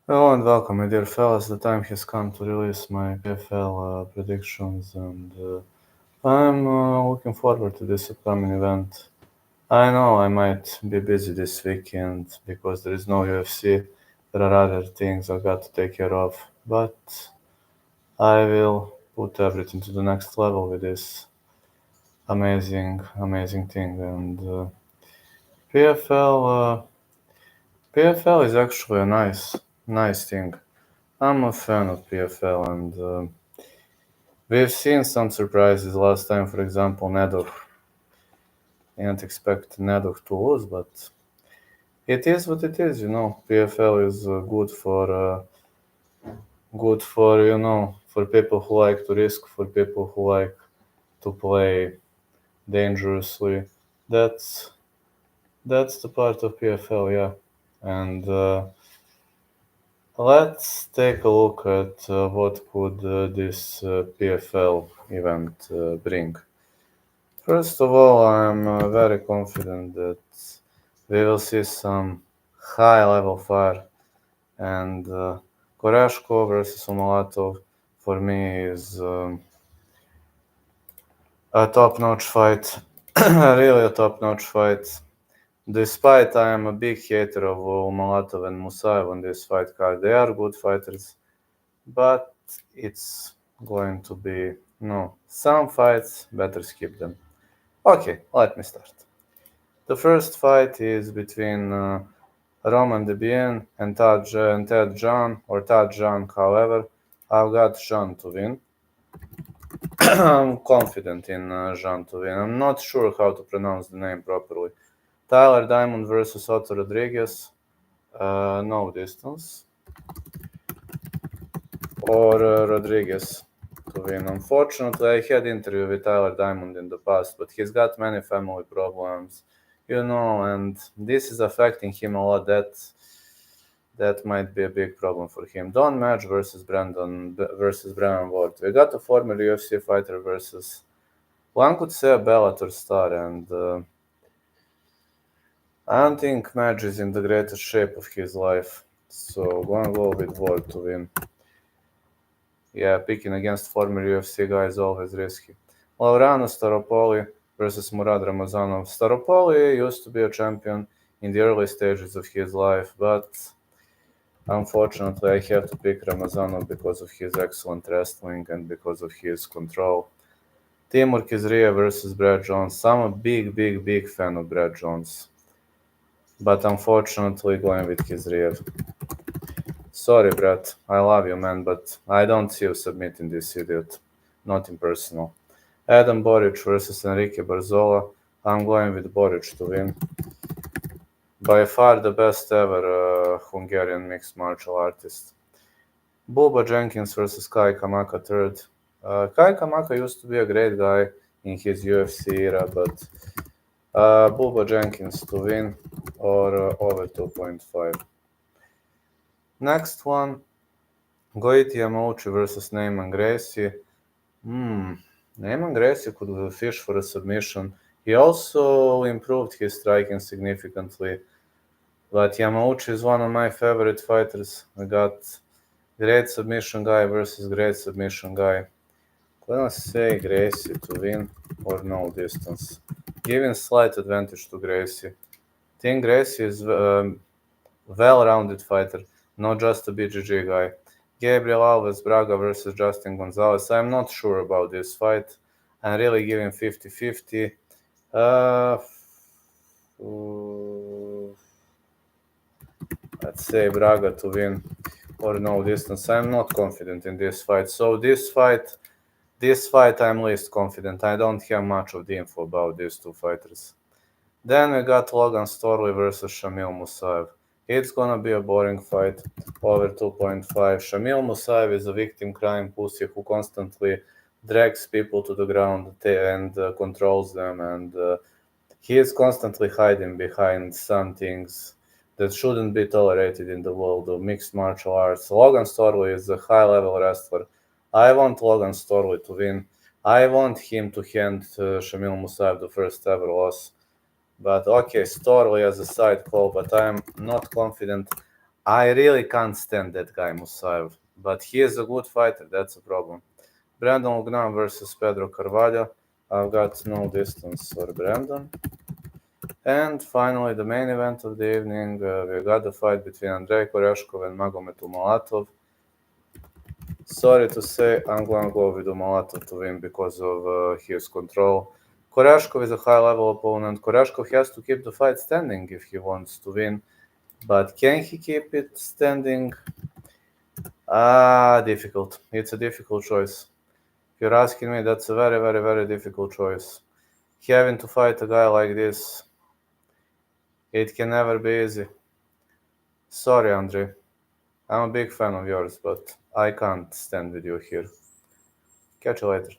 Hello and welcome, my dear fellas. The time has come to release my PFL predictions, and I'm looking forward to this upcoming event. I know I might be busy this weekend because there is no UFC. There are other things I got to take care of, but I will put everything to the next level with this amazing thing. And PFL, PFL is actually a nice thing. I'm a fan of PFL, and we've seen some surprises last time. For example, Nedov. I didn't expect Nedov to lose, but it is what it is. PFL is good for for people who like to risk, for people who like to play dangerously. That's that's the part of PFL, yeah. And let's take a look at what could this PFL event bring. First of all, I'm very confident that we will see some high-level fire, and Koreshkov versus Umalatov for me is a top-notch fight, really a top-notch fight. Despite I am a big hater of Umalatov and Musayev on this fight card, they are good fighters, but it's going to be some fights better skip them. Okay, let me start. The first fight is between Roman Debien and Ted Jean, or Tad Jean, however. I've got Jean to win. I'm confident in Jean to win. I'm not sure how to pronounce the name properly. Tyler Diamond versus Otto Rodriguez. No distance. Or Rodriguez to win. Unfortunately, I had interview with Tyler Diamond in the past, but he's got many family problems, and this is affecting him a lot. That might be a big problem for him. Don't match versus Brandon Ward. We got a former UFC fighter versus one could say a Bellator star, and I don't think Madge is in the greatest shape of his life. So gonna go with Ward to win. Yeah, picking against former UFC guy is always risky. Laurano Staropoli versus Murad Ramazanov. Staropoli used to be a champion in the early stages of his life, but unfortunately I have to pick Ramazanov because of his excellent wrestling and because of his control. Timur Kizria versus Brad Jones. I'm a big fan of Brad Jones, but unfortunately going with Kizriev. Sorry, Brad. I love you, man, but I don't see you submitting this idiot. Nothing personal. Adam Boric versus Enrique Barzola. I'm going with Boric to win. By far the best ever Hungarian mixed martial artist. Buba Jenkins versus Kai Kamaka third. Kai Kamaka used to be a great guy in his UFC era, but Buba Jenkins to win or over 2.5. Next one, Goiti Yamauchi versus Neyman Gracie. Neyman Gracie could fish for a submission. He also improved his striking significantly, but Yamauchi is one of my favorite fighters. We got great submission guy versus great submission guy. Gonna say Gracie to win or no distance. Giving slight advantage to Gracie. Think Gracie is well-rounded fighter, not just a BJJ guy. Gabriel Alves Braga versus Justin Gonzalez. I'm not sure about this fight. I'm really giving 50-50. Let's say Braga to win or no distance. I'm not confident in this fight. So this fight I'm least confident. I don't have much of the info about these two fighters. Then we got Logan Storley versus Shamil Musayev. It's gonna be a boring fight, over 2.5. Shamil Musayev is a victim crime pussy who constantly drags people to the ground and controls them, and he is constantly hiding behind some things that shouldn't be tolerated in the world of mixed martial arts. Logan Storley is a high-level wrestler. I want Logan Storley to win. I want him to hand Shamil Musayev the first ever loss. But okay, Storley as a side call, but I'm not confident. I really can't stand that guy Musaev, but he is a good fighter, that's a problem. Brandon Lugnan versus Pedro Carvalho. I've got no distance for Brandon. And finally, the main event of the evening, we got the fight between Andrei Koreshkov and Magomed Umalatov. Sorry to say, I'm going to go with Umalatov to win because of his control. Koreshkov is a high-level opponent. Koreshkov has to keep the fight standing if he wants to win. But can he keep it standing? Difficult. It's a difficult choice. If you're asking me, that's a very, very, very difficult choice. Having to fight a guy like this, it can never be easy. Sorry, Andrei. I'm a big fan of yours, but I can't stand with you here. Catch you later.